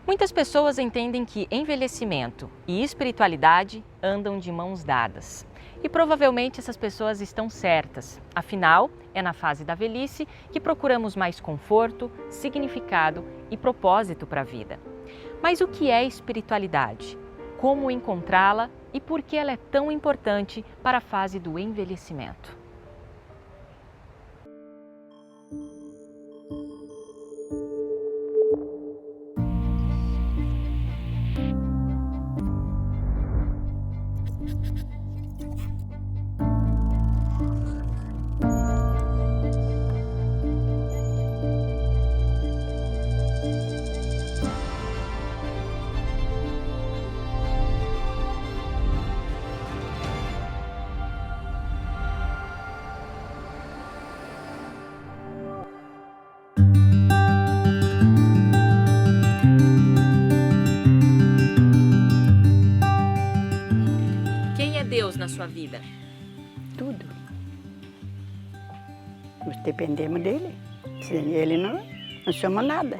Muitas pessoas entendem que envelhecimento e espiritualidade andam de mãos dadas. E provavelmente essas pessoas estão certas. Afinal, é na fase da velhice que procuramos mais conforto, significado e propósito para a vida. Mas o que é espiritualidade? Como encontrá-la e por que ela é tão importante para a fase do envelhecimento? Quem é Deus na sua vida? Tudo. Nós dependemos dele. Sem ele não somos nada.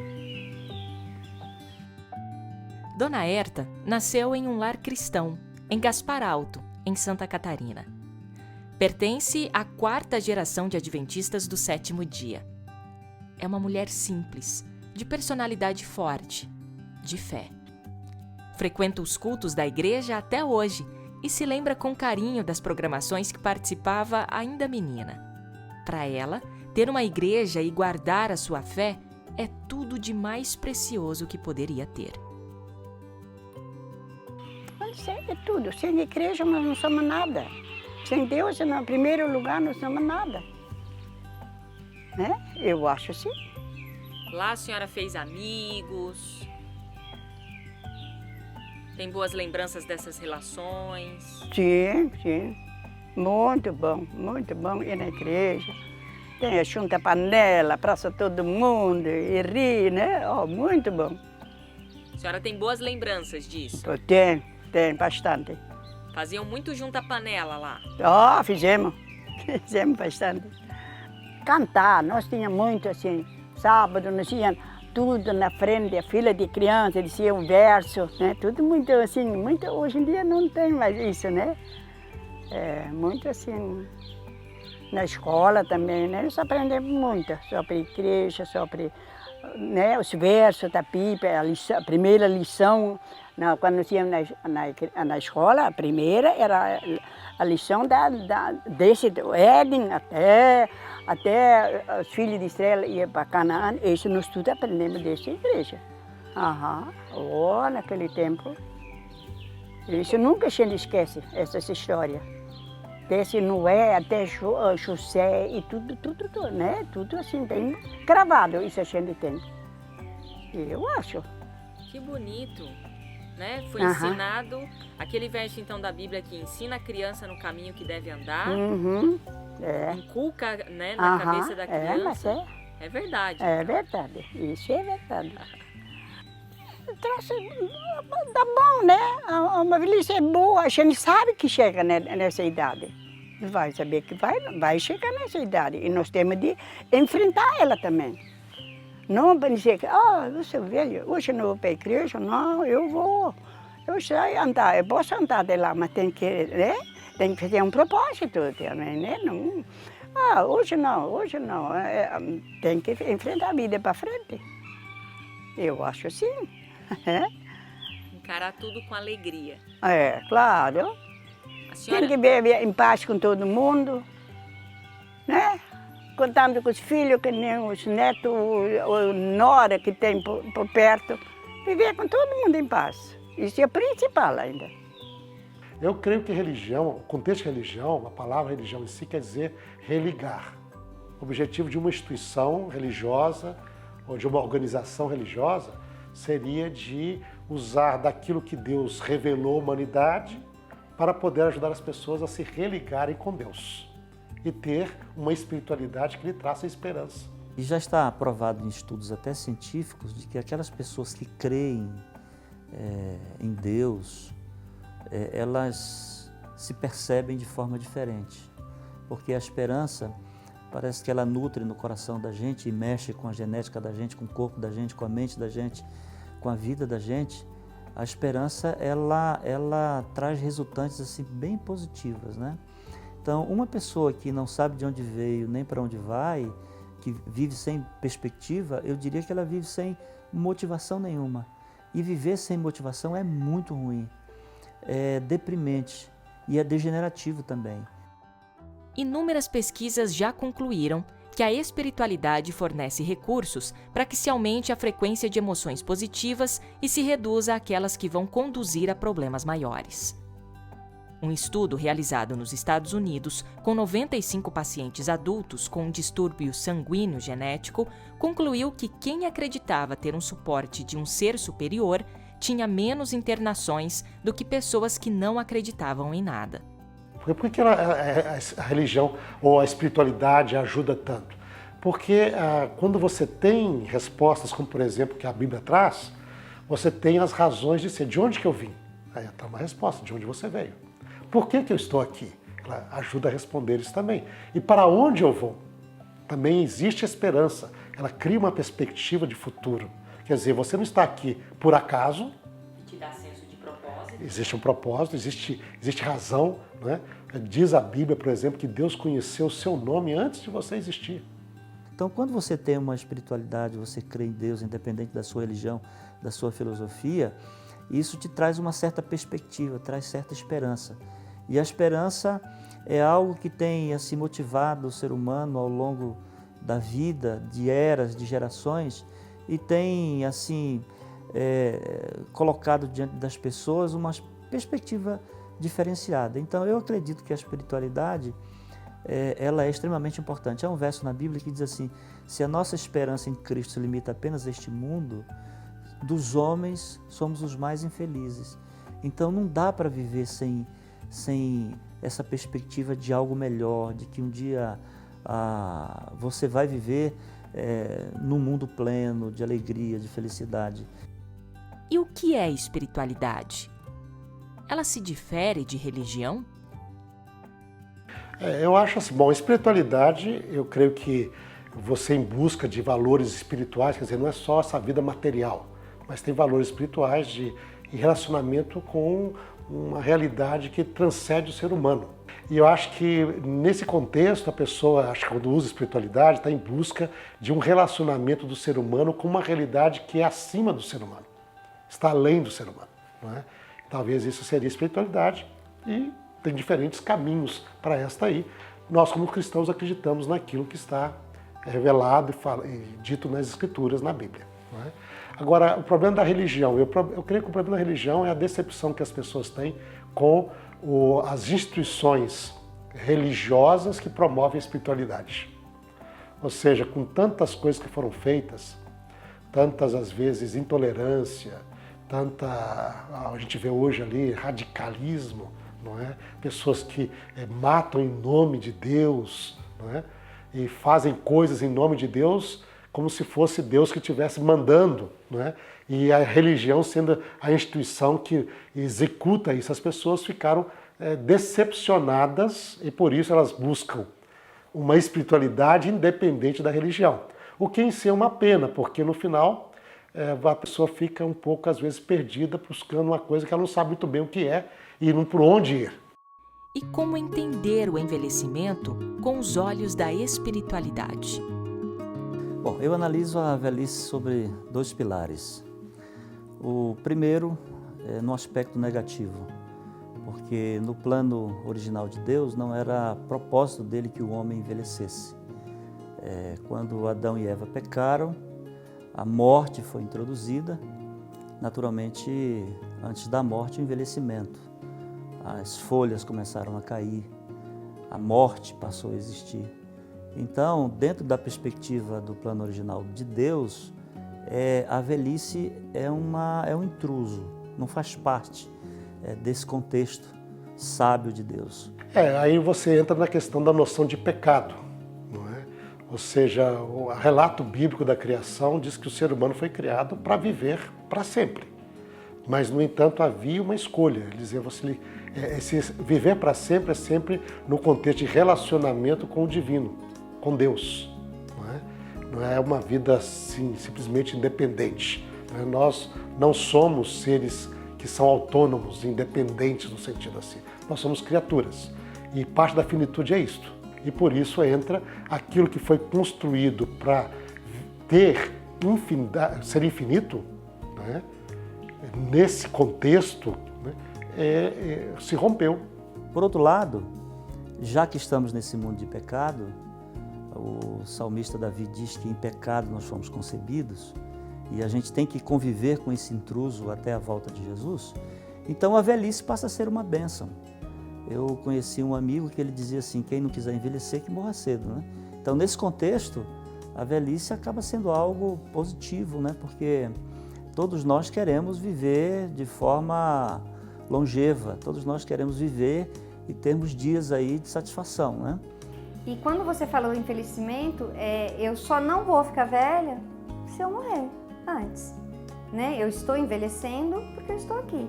Dona Herta nasceu em um lar cristão, em Gaspar Alto, em Santa Catarina. Pertence à 4ª geração de adventistas do 7º dia. É uma mulher simples, de personalidade forte, de fé. Frequenta os cultos da igreja até hoje e se lembra com carinho das programações que participava ainda menina. Para ela, ter uma igreja e guardar a sua fé é tudo de mais precioso que poderia ter. Isso é tudo. Sem igreja nós não somos nada. Sem Deus, no primeiro lugar, nós somos nada. Né? Eu acho assim. Lá a senhora fez amigos? Tem boas lembranças dessas relações? Sim. Muito bom ir na igreja. Tem a junta panela, abraça todo mundo e ri, né? Oh, muito bom. A senhora tem boas lembranças disso? Tem bastante. Faziam muito junta-panela lá? Oh, fizemos bastante. Cantar, nós tínhamos muito assim, sábado nós tínhamos tudo na frente, a fila de crianças, dizia um verso, né? Tudo muito assim, hoje em dia não tem mais isso, né? É, muito assim, na escola também, né? Nós aprendemos muito sobre igreja, sobre, né, os versos da Bíblia, a primeira lição, quando nós íamos na escola, a primeira era a lição desse do Éden até os filhos de Israel iam para Canaã, isso nós tudo aprendemos dessa igreja. Naquele tempo, isso nunca a gente esquece, essas histórias. Desde Noé até José e tudo, né? Tudo assim, bem gravado, isso a gente tem. Eu acho. Que bonito, né? Foi ensinado aquele verso então da Bíblia que ensina a criança no caminho que deve andar. Inculca, né, na cabeça da criança. É verdade. É verdade, isso é verdade. Tá bom, né? Uma velhice é boa, a gente sabe que chega nessa idade. Vai saber que vai chegar nessa idade. E nós temos de enfrentar ela também. Não para dizer que, eu sou velho, hoje eu não vou para a igreja, não, eu vou. Eu sei andar, eu posso andar de lá, mas tem que ter um propósito também, né? Não, hoje não. Tem que enfrentar a vida para frente. Eu acho assim. Encarar tudo com alegria. É, claro. Tem que viver em paz com todo mundo, né? Contando com os filhos, que nem os netos, ou nora que tem por perto. Viver com todo mundo em paz. Isso é o principal ainda. Eu creio que religião, o contexto de religião, a palavra religião em si quer dizer religar. O objetivo de uma instituição religiosa ou de uma organização religiosa seria de usar daquilo que Deus revelou à humanidade para poder ajudar as pessoas a se religarem com Deus e ter uma espiritualidade que lhe traça esperança. E já está provado em estudos até científicos de que aquelas pessoas que creem em Deus, elas se percebem de forma diferente, porque a esperança parece que ela nutre no coração da gente e mexe com a genética da gente, com o corpo da gente, com a mente da gente, com a vida da gente, a esperança ela traz resultantes assim bem positivas, né? Então, uma pessoa que não sabe de onde veio nem para onde vai, que vive sem perspectiva, eu diria que ela vive sem motivação nenhuma. E viver sem motivação é muito ruim, é deprimente e é degenerativo também. Inúmeras pesquisas já concluíram que a espiritualidade fornece recursos para que se aumente a frequência de emoções positivas e se reduza aquelas que vão conduzir a problemas maiores. Um estudo realizado nos Estados Unidos com 95 pacientes adultos com um distúrbio sanguíneo genético concluiu que quem acreditava ter um suporte de um ser superior tinha menos internações do que pessoas que não acreditavam em nada. Por que a religião ou a espiritualidade ajuda tanto? Porque quando você tem respostas, como por exemplo que a Bíblia traz, você tem as razões de ser. De onde que eu vim? Aí está uma resposta, de onde você veio. Por que eu estou aqui? Ela ajuda a responder isso também. E para onde eu vou? Também existe esperança. Ela cria uma perspectiva de futuro. Quer dizer, você não está aqui por acaso. Te dá senso de propósito. Existe um propósito, existe razão, né? Diz a Bíblia, por exemplo, que Deus conheceu o seu nome antes de você existir. Então, quando você tem uma espiritualidade, você crê em Deus, independente da sua religião, da sua filosofia, isso te traz uma certa perspectiva, traz certa esperança. E a esperança é algo que tem assim, motivado o ser humano ao longo da vida, de eras, de gerações, e tem assim colocado diante das pessoas uma perspectiva diferenciada. Então, eu acredito que a espiritualidade ela é extremamente importante. Há um verso na Bíblia que diz assim: se a nossa esperança em Cristo se limita apenas a este mundo, dos homens somos os mais infelizes. Então, não dá para viver sem essa perspectiva de algo melhor, de que um dia você vai viver num mundo pleno de alegria, de felicidade. E o que é espiritualidade? Ela se difere de religião? Eu acho assim, bom, a espiritualidade, eu creio que você em busca de valores espirituais, quer dizer, não é só essa vida material, mas tem valores espirituais de relacionamento com uma realidade que transcende o ser humano. E eu acho que nesse contexto a pessoa, acho que quando usa espiritualidade, está em busca de um relacionamento do ser humano com uma realidade que é acima do ser humano, está além do ser humano, não é? Talvez isso seria espiritualidade e tem diferentes caminhos para esta aí. Nós como cristãos acreditamos naquilo que está revelado e dito nas Escrituras, na Bíblia, não é? Agora, o problema da religião, eu creio que o problema da religião é a decepção que as pessoas têm com as instituições religiosas que promovem a espiritualidade. Ou seja, com tantas coisas que foram feitas, tantas, às vezes, intolerância, a gente vê hoje ali radicalismo, não é? Pessoas que matam em nome de Deus, não é? E fazem coisas em nome de Deus como se fosse Deus que estivesse mandando, não é? E a religião sendo a instituição que executa isso. As pessoas ficaram decepcionadas e por isso elas buscam uma espiritualidade independente da religião. O que em si é uma pena, porque no final a pessoa fica um pouco, às vezes, perdida, buscando uma coisa que ela não sabe muito bem o que é e não por onde ir. E como entender o envelhecimento com os olhos da espiritualidade? Bom, eu analiso a velhice sobre dois pilares. O primeiro é no aspecto negativo, porque no plano original de Deus não era propósito dele que o homem envelhecesse. Quando Adão e Eva pecaram, a morte foi introduzida, naturalmente, antes da morte, o envelhecimento. As folhas começaram a cair, a morte passou a existir. Então, dentro da perspectiva do plano original de Deus, a velhice é um intruso, não faz parte desse contexto sábio de Deus. Aí você entra na questão da noção de pecado, não é? Ou seja, o relato bíblico da criação diz que o ser humano foi criado para viver para sempre. Mas, no entanto, havia uma escolha. Ele dizia, esse viver para sempre é sempre no contexto de relacionamento com o divino, com Deus. Não é uma vida assim, simplesmente independente. Nós não somos seres que são autônomos, independentes no sentido assim. Nós somos criaturas. E parte da finitude é isto. E por isso entra aquilo que foi construído para ser infinito, né? Nesse contexto, né? Se rompeu. Por outro lado, já que estamos nesse mundo de pecado, o salmista Davi diz que em pecado nós fomos concebidos e a gente tem que conviver com esse intruso até a volta de Jesus, então a velhice passa a ser uma bênção. Eu conheci um amigo que ele dizia assim, quem não quiser envelhecer, que morra cedo, né? Então, nesse contexto, a velhice acaba sendo algo positivo, né? Porque todos nós queremos viver de forma longeva, todos nós queremos viver e termos dias aí de satisfação, né? E quando você falou em envelhecimento, eu só não vou ficar velha se eu morrer antes, né? Eu estou envelhecendo porque eu estou aqui.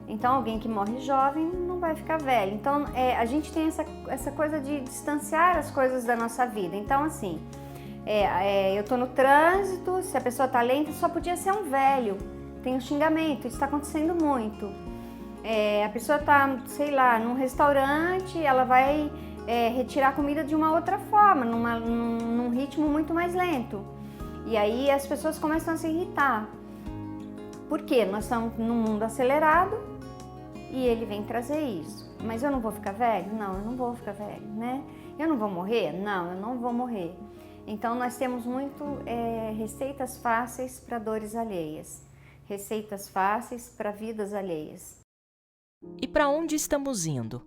Então, alguém que morre jovem não vai ficar velho. Então, a gente tem essa coisa de distanciar as coisas da nossa vida. Então, assim, eu estou no trânsito, se a pessoa está lenta, só podia ser um velho. Tem um xingamento, isso está acontecendo muito. A pessoa está, sei lá, num restaurante, ela vai retirar a comida de uma outra forma, num ritmo muito mais lento. E aí as pessoas começam a se irritar. Por quê? Nós estamos num mundo acelerado, e ele vem trazer isso. Mas eu não vou ficar velho? Não, eu não vou ficar velho, né? Eu não vou morrer? Não, eu não vou morrer. Então, nós temos muito receitas fáceis para dores alheias. Receitas fáceis para vidas alheias. E para onde estamos indo?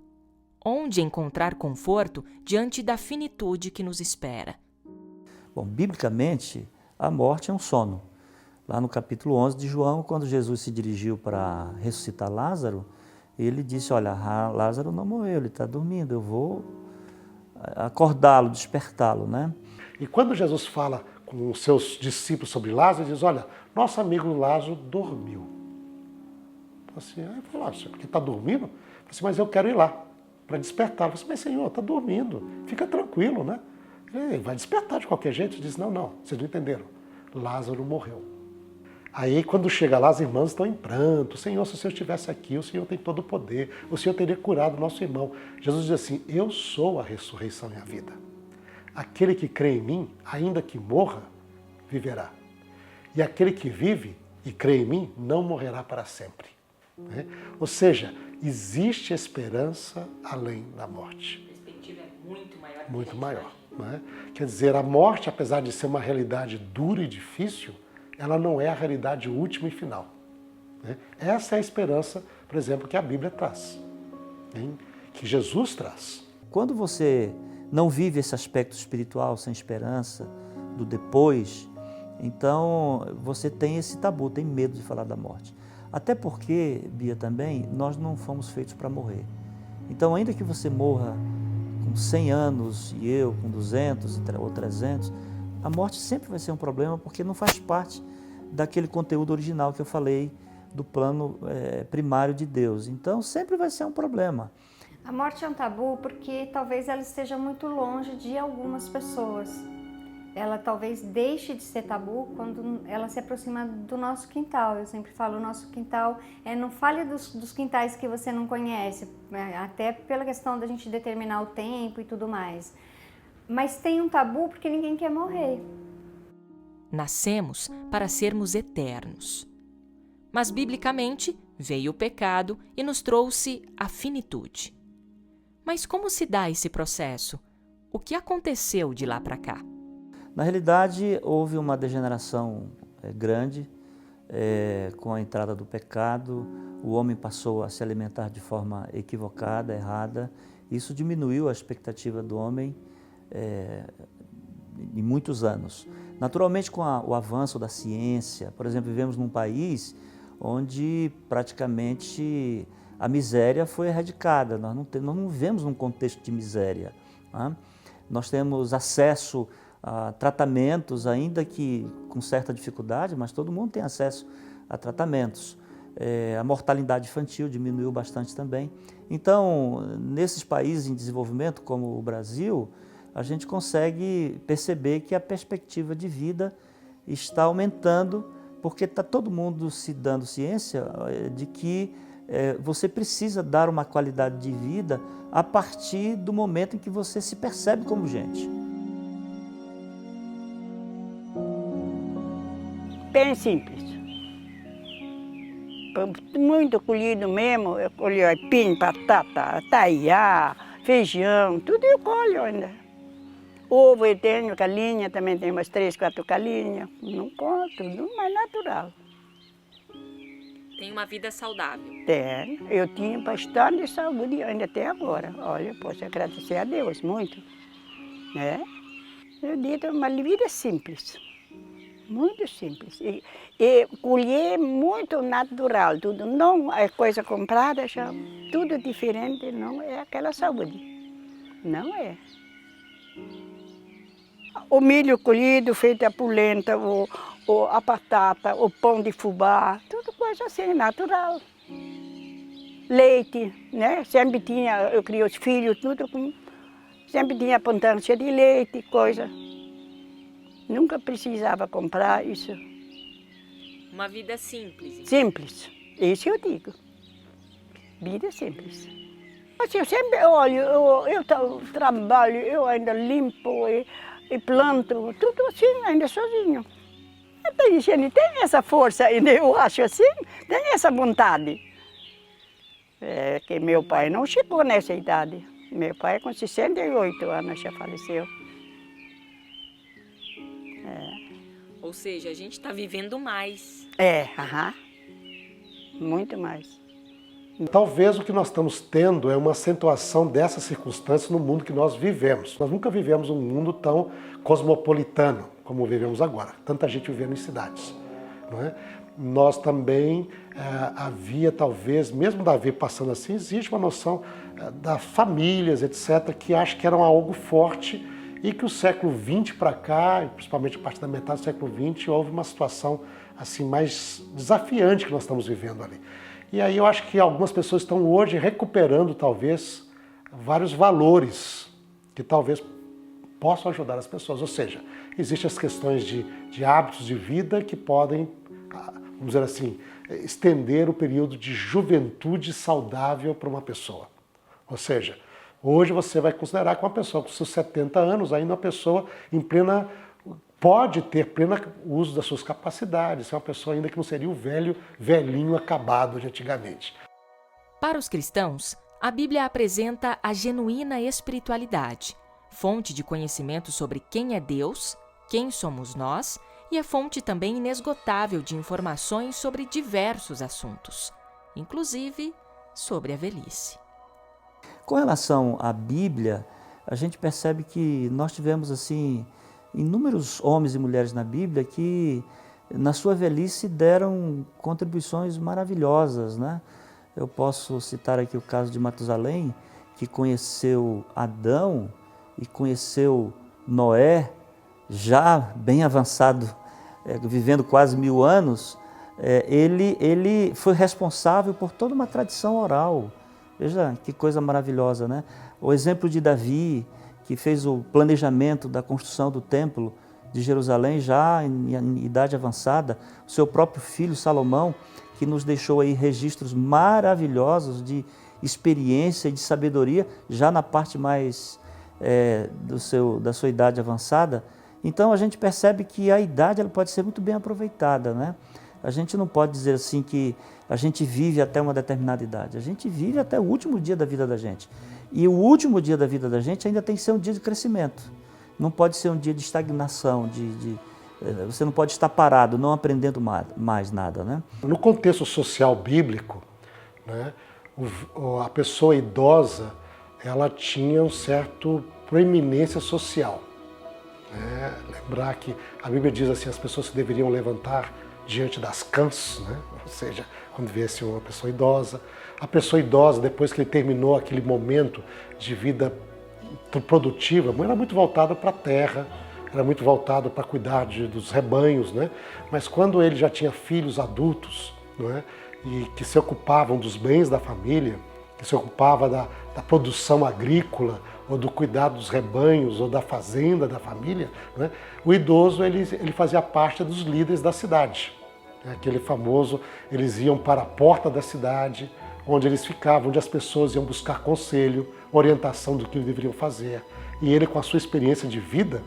Onde encontrar conforto diante da finitude que nos espera? Bom, biblicamente, a morte é um sono. Lá no capítulo 11 de João, quando Jesus se dirigiu para ressuscitar Lázaro, ele disse, olha, Lázaro não morreu, ele está dormindo, eu vou acordá-lo, despertá-lo, né? E quando Jesus fala com os seus discípulos sobre Lázaro, ele diz, olha, nosso amigo Lázaro dormiu. Assim, aí falou, porque está dormindo? Assim, mas eu quero ir lá para despertá-lo. Assim, mas Senhor, está dormindo, fica tranquilo, né? Ele vai despertar de qualquer jeito. Ele diz, não, vocês não entenderam, Lázaro morreu. Aí, quando chega lá, as irmãs estão em pranto. Senhor, se o Senhor estivesse aqui, o Senhor tem todo o poder. O Senhor teria curado o nosso irmão. Jesus diz assim, eu sou a ressurreição e a vida. Aquele que crê em mim, ainda que morra, viverá. E aquele que vive e crê em mim, não morrerá para sempre. Né? Ou seja, existe esperança além da morte. A perspectiva é muito maior. Muito maior. Né? Quer dizer, a morte, apesar de ser uma realidade dura e difícil, ela não é a realidade última e final. Né? Essa é a esperança, por exemplo, que a Bíblia traz, hein? Que Jesus traz. Quando você não vive esse aspecto espiritual sem esperança, do depois, então você tem esse tabu, tem medo de falar da morte. Até porque, Bia, também, nós não fomos feitos para morrer. Então, ainda que você morra com 100 anos e eu com 200 ou 300, a morte sempre vai ser um problema porque não faz parte daquele conteúdo original que eu falei do plano primário de Deus. Então, sempre vai ser um problema. A morte é um tabu porque talvez ela esteja muito longe de algumas pessoas. Ela talvez deixe de ser tabu quando ela se aproxima do nosso quintal. Eu sempre falo, o nosso quintal, não fale dos quintais que você não conhece, até pela questão da gente determinar o tempo e tudo mais. Mas tem um tabu porque ninguém quer morrer. Nascemos para sermos eternos. Mas, biblicamente, veio o pecado e nos trouxe a finitude. Mas como se dá esse processo? O que aconteceu de lá para cá? Na realidade, houve uma degeneração grande com a entrada do pecado. O homem passou a se alimentar de forma equivocada, errada. Isso diminuiu a expectativa do homem em muitos anos. Naturalmente, com o avanço da ciência, por exemplo, vivemos num país onde praticamente a miséria foi erradicada. Nós não vivemos num contexto de miséria. Né? Nós temos acesso a tratamentos, ainda que com certa dificuldade, mas todo mundo tem acesso a tratamentos. A mortalidade infantil diminuiu bastante também. Então, nesses países em desenvolvimento, como o Brasil, a gente consegue perceber que a perspectiva de vida está aumentando porque está todo mundo se dando ciência de que você precisa dar uma qualidade de vida a partir do momento em que você se percebe como gente. Bem simples. Muito colhido mesmo, eu colho aipim, batata, taiá, feijão, tudo eu colho ainda. Ovo eu tenho, galinha, também tenho umas 3, 4 galinhas. Não conto, tudo mais natural. Tem uma vida saudável. Tenho. Eu tinha bastante saúde ainda até agora. Olha, posso agradecer a Deus muito. Né? Eu digo uma vida simples. Muito simples. E colher muito natural, tudo. Não é coisa comprada, já, tudo diferente, não é aquela saúde. Não é. O milho colhido, feito a polenta, a batata, o pão de fubá, tudo coisa assim, natural. Leite, né? Sempre tinha, eu criei os filhos, tudo com... Sempre tinha abundância de leite, coisa. Nunca precisava comprar isso. Uma vida simples. Simples, isso eu digo. Vida simples. Assim, eu sempre olho, eu trabalho, eu ainda limpo e planto, tudo assim, ainda sozinho. Tem gente, tem essa força ainda, eu acho assim, tem essa vontade. É que meu pai não chegou nessa idade. Meu pai com 68 anos já faleceu. Ou seja, a gente está vivendo mais. Muito mais. Talvez o que nós estamos tendo é uma acentuação dessas circunstâncias no mundo que nós vivemos. Nós nunca vivemos um mundo tão cosmopolitano como vivemos agora. Tanta gente vivendo em cidades. Não é? Nós também havia talvez, mesmo Davi passando assim, existe uma noção das famílias, etc., que acho que eram algo forte e que o século XX para cá, principalmente a partir da metade do século XX, houve uma situação assim mais desafiante que nós estamos vivendo ali. E aí eu acho que algumas pessoas estão hoje recuperando talvez vários valores que talvez possam ajudar as pessoas. Ou seja, existem as questões de hábitos de vida que podem, vamos dizer assim, estender o período de juventude saudável para uma pessoa. Ou seja, hoje você vai considerar que uma pessoa com seus 70 anos, ainda uma pessoa pode ter pleno uso das suas capacidades, é uma pessoa ainda que não seria o velhinho acabado de antigamente. Para os cristãos, a Bíblia apresenta a genuína espiritualidade, fonte de conhecimento sobre quem é Deus, quem somos nós e é fonte também inesgotável de informações sobre diversos assuntos, inclusive sobre a velhice. Com relação à Bíblia, a gente percebe que nós tivemos assim inúmeros homens e mulheres na Bíblia que na sua velhice deram contribuições maravilhosas, né? Eu posso citar aqui o caso de Matusalém, que conheceu Adão e conheceu Noé, já bem avançado, vivendo quase 1000 anos. Ele foi responsável por toda uma tradição oral. Veja que coisa maravilhosa, né? O exemplo de Davi, que fez o planejamento da construção do templo de Jerusalém já em idade avançada, o seu próprio filho Salomão, que nos deixou aí registros maravilhosos de experiência e de sabedoria, já na parte mais da sua idade avançada. Então a gente percebe que a idade ela pode ser muito bem aproveitada, né? A gente não pode dizer assim que a gente vive até uma determinada idade, a gente vive até o último dia da vida da gente. E o último dia da vida da gente ainda tem que ser um dia de crescimento. Não pode ser um dia de estagnação, você não pode estar parado, não aprendendo mais nada, né? No contexto social bíblico, né, a pessoa idosa ela tinha um certo proeminência social. Né? Lembrar que a Bíblia diz assim, as pessoas se deveriam levantar diante das cãs, né? Ou seja, quando viesse uma pessoa idosa. A pessoa idosa, depois que ele terminou aquele momento de vida produtiva, era muito voltada para a terra, era muito voltado para cuidar dos rebanhos, né? Mas quando ele já tinha filhos adultos, não é? E que se ocupavam dos bens da família, que se ocupava da produção agrícola, ou do cuidado dos rebanhos, ou da fazenda da família, não é? O idoso ele fazia parte dos líderes da cidade. Aquele famoso, eles iam para a porta da cidade, onde eles ficavam, onde as pessoas iam buscar conselho, orientação do que deveriam fazer. E ele, com a sua experiência de vida,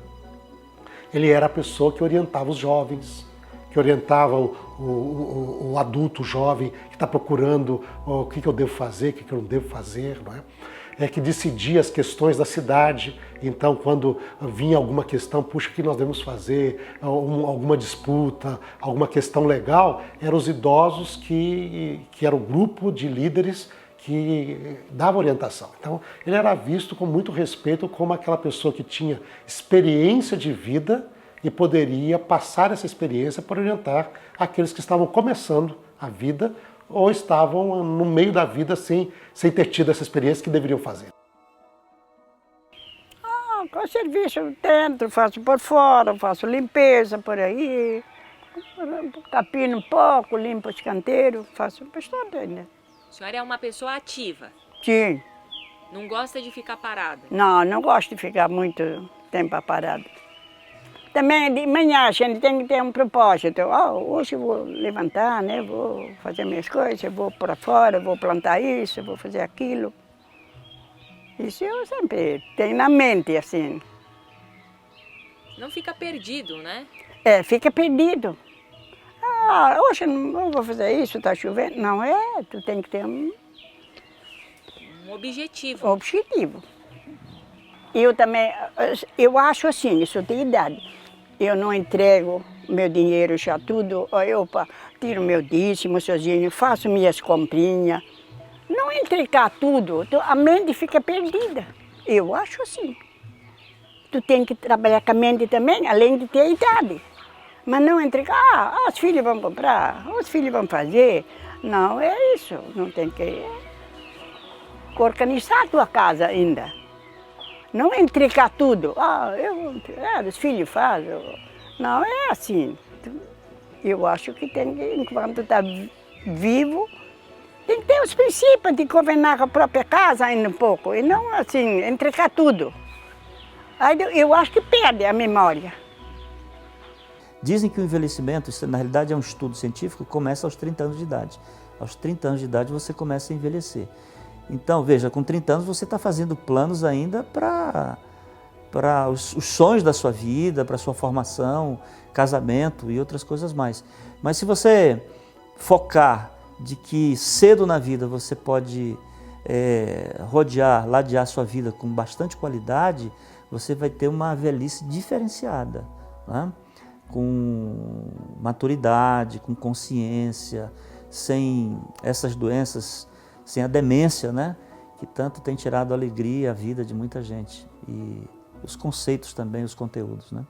ele era a pessoa que orientava os jovens, que orientava o adulto, o jovem, que está procurando o que eu devo fazer, o que eu não devo fazer, não é? Que decidia as questões da cidade. Então, quando vinha alguma questão, puxa, o que nós devemos fazer, alguma disputa, alguma questão legal, eram os idosos que eram o grupo de líderes que dava orientação. Então, ele era visto com muito respeito como aquela pessoa que tinha experiência de vida e poderia passar essa experiência para orientar aqueles que estavam começando a vida ou estavam no meio da vida sem ter tido essa experiência que deveriam fazer. Com serviço dentro, faço por fora, faço limpeza por aí, capino um pouco, limpo os canteiros, faço bastante ainda. A senhora é uma pessoa ativa? Sim. Não gosta de ficar parada? Não gosto de ficar muito tempo parado. Também de manhã a gente tem que ter um propósito. Hoje eu vou levantar, né? Vou fazer minhas coisas, vou para fora, vou plantar isso, vou fazer aquilo. Isso eu sempre tenho na mente, assim. Não fica perdido, né? Fica perdido. Hoje eu não vou fazer isso, está chovendo. Não é, tu tem que ter um objetivo. Objetivo. Eu também, eu acho assim, isso tem idade. Eu não entrego meu dinheiro já tudo, eu tiro meu dízimo sozinho, faço minhas comprinhas. Não entregar tudo, a mente fica perdida. Eu acho assim. Tu tem que trabalhar com a mente também, além de ter a idade. Mas não entregar, os filhos vão comprar, os filhos vão fazer. Não, é isso. Não tem que organizar a tua casa ainda. Não entregar tudo. Os filhos fazem. Não, é assim. Eu acho que tem que, enquanto está vivo, tem que ter os princípios de governar a própria casa ainda um pouco. E não assim, entregar tudo. Aí eu acho que perde a memória. Dizem que o envelhecimento, isso na realidade é um estudo científico, começa aos 30 anos de idade. Aos 30 anos de idade você começa a envelhecer. Então, veja, com 30 anos você está fazendo planos ainda para os sonhos da sua vida, para a sua formação, casamento e outras coisas mais. Mas se você focar de que cedo na vida você pode ladear a sua vida com bastante qualidade, você vai ter uma velhice diferenciada, né? Com maturidade, com consciência, sem essas doenças, sem a demência, né? Que tanto tem tirado a alegria, a vida de muita gente. E os conceitos também, os conteúdos, né?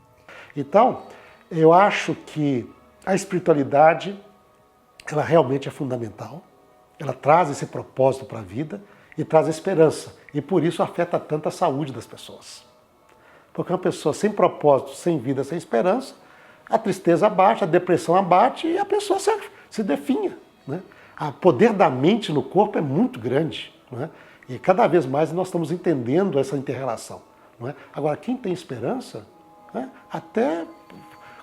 Então, eu acho que a espiritualidade, ela realmente é fundamental. Ela traz esse propósito para a vida e traz esperança. E por isso afeta tanto a saúde das pessoas. Porque uma pessoa sem propósito, sem vida, sem esperança, a tristeza abate, a depressão abate e a pessoa se definha, né? O poder da mente no corpo é muito grande, né? E cada vez mais nós estamos entendendo essa inter-relação, não é? Agora, quem tem esperança, né, até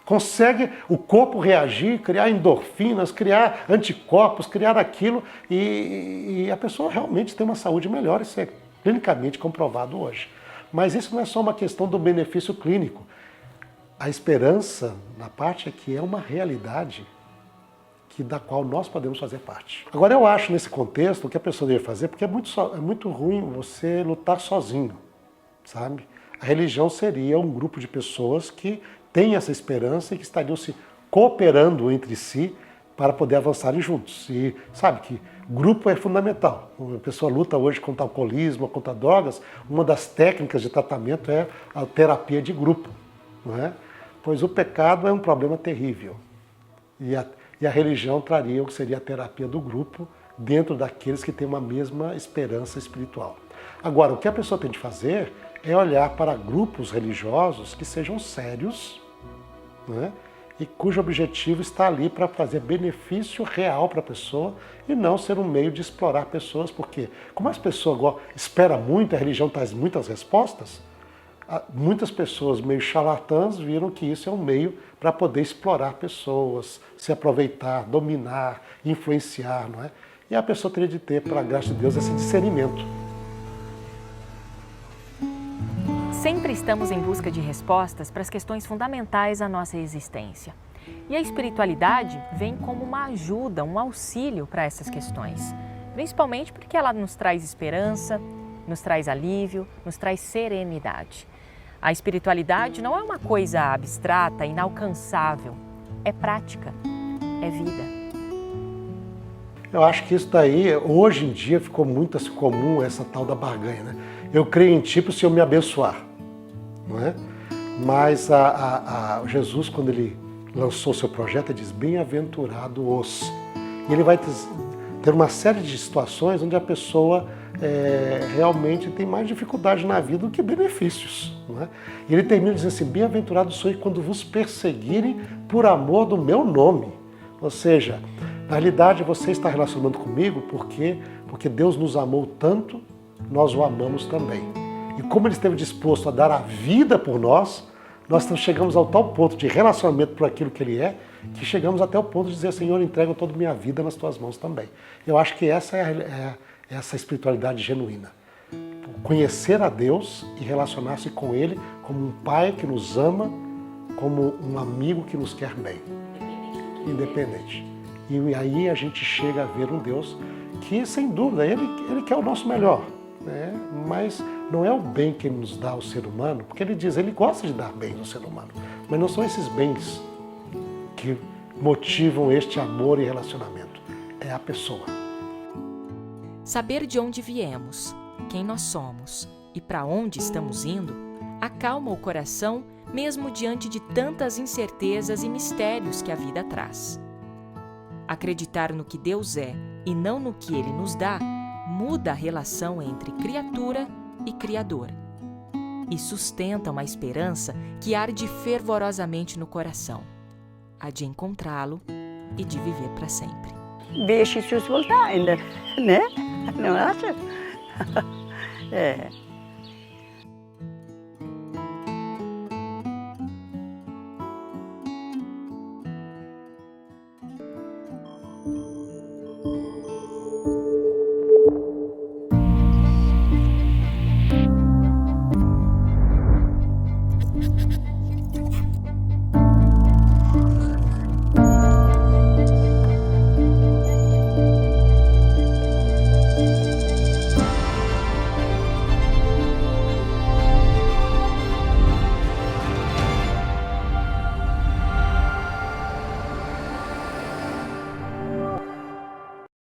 consegue o corpo reagir, criar endorfinas, criar anticorpos, criar aquilo, e a pessoa realmente tem uma saúde melhor, isso é clinicamente comprovado hoje. Mas isso não é só uma questão do benefício clínico. A esperança, na parte, é que é uma realidade da qual nós podemos fazer parte. Agora, eu acho, nesse contexto, o que a pessoa deve fazer, porque é muito ruim você lutar sozinho, sabe? A religião seria um grupo de pessoas que têm essa esperança e que estariam se cooperando entre si para poder avançarem juntos. E sabe que grupo é fundamental. Uma pessoa luta hoje contra o alcoolismo, contra drogas, uma das técnicas de tratamento é a terapia de grupo, não é? Pois o pecado é um problema terrível. E a religião traria o que seria a terapia do grupo dentro daqueles que têm uma mesma esperança espiritual. Agora, o que a pessoa tem de fazer é olhar para grupos religiosos que sejam sérios, né? E cujo objetivo está ali para trazer benefício real para a pessoa e não ser um meio de explorar pessoas, porque como as pessoas esperam muito, a religião traz muitas respostas, muitas pessoas meio charlatãs viram que isso é um meio para poder explorar pessoas, se aproveitar, dominar, influenciar, não é? E a pessoa teria de ter, pela graça de Deus, esse discernimento. Sempre estamos em busca de respostas para as questões fundamentais da nossa existência. E a espiritualidade vem como uma ajuda, um auxílio para essas questões. Principalmente porque ela nos traz esperança, nos traz alívio, nos traz serenidade. A espiritualidade não é uma coisa abstrata, inalcançável. É prática, é vida. Eu acho que isso daí, hoje em dia, ficou muito assim, comum, essa tal da barganha, né? Eu creio em ti para o Senhor me abençoar, não é? Mas Jesus, quando ele lançou seu projeto, ele diz, bem-aventurado os. E ele vai ter uma série de situações onde a pessoa realmente tem mais dificuldade na vida do que benefícios, não é? E ele termina dizendo assim, bem-aventurados sois quando vos perseguirem por amor do meu nome. Ou seja, na realidade você está relacionando comigo porque Deus nos amou tanto, nós o amamos também. E como ele esteve disposto a dar a vida por nós, nós chegamos ao tal ponto de relacionamento por aquilo que ele é, que chegamos até o ponto de dizer, Senhor, entrego toda a minha vida nas tuas mãos também. Eu acho que essa é essa espiritualidade genuína. Conhecer a Deus e relacionar-se com Ele como um Pai que nos ama, como um amigo que nos quer bem. Independente. E aí a gente chega a ver um Deus que, sem dúvida, Ele quer o nosso melhor, né? Mas não é o bem que Ele nos dá ao ser humano, porque Ele diz, Ele gosta de dar bem ao ser humano, mas não são esses bens que motivam este amor e relacionamento, é a pessoa. Saber de onde viemos, quem nós somos e para onde estamos indo, acalma o coração mesmo diante de tantas incertezas e mistérios que a vida traz. Acreditar no que Deus é e não no que Ele nos dá, muda a relação entre criatura e Criador e sustenta uma esperança que arde fervorosamente no coração, a de encontrá-lo e de viver para sempre. Ver Jesus voltar ainda, né? Não acha? É.